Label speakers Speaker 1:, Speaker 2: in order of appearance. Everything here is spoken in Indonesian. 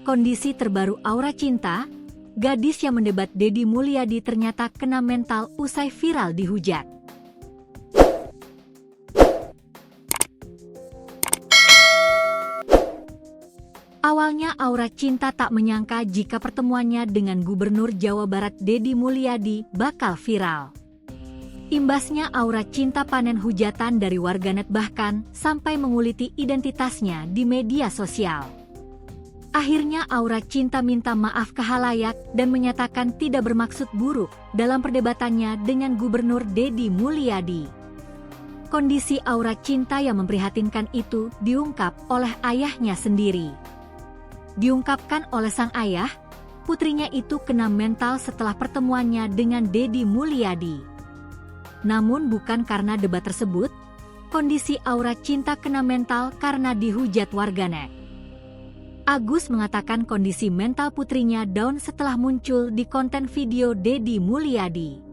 Speaker 1: Kondisi terbaru Aura Cinta, gadis yang mendebat Deddy Mulyadi ternyata kena mental usai viral dihujat. Awalnya Aura Cinta tak menyangka jika pertemuannya dengan Gubernur Jawa Barat Deddy Mulyadi bakal viral. Imbasnya Aura Cinta panen hujatan dari warganet bahkan sampai menguliti identitasnya di media sosial. Akhirnya Aura Cinta minta maaf ke khalayak dan menyatakan tidak bermaksud buruk dalam perdebatannya dengan Gubernur Deddy Mulyadi. Kondisi Aura Cinta yang memprihatinkan itu diungkap oleh ayahnya sendiri. Diungkapkan oleh sang ayah, putrinya itu kena mental setelah pertemuannya dengan Deddy Mulyadi. Namun bukan karena debat tersebut, kondisi Aura Cinta kena mental karena dihujat warganet. Agus mengatakan kondisi mental putrinya down setelah muncul di konten video Deddy Mulyadi.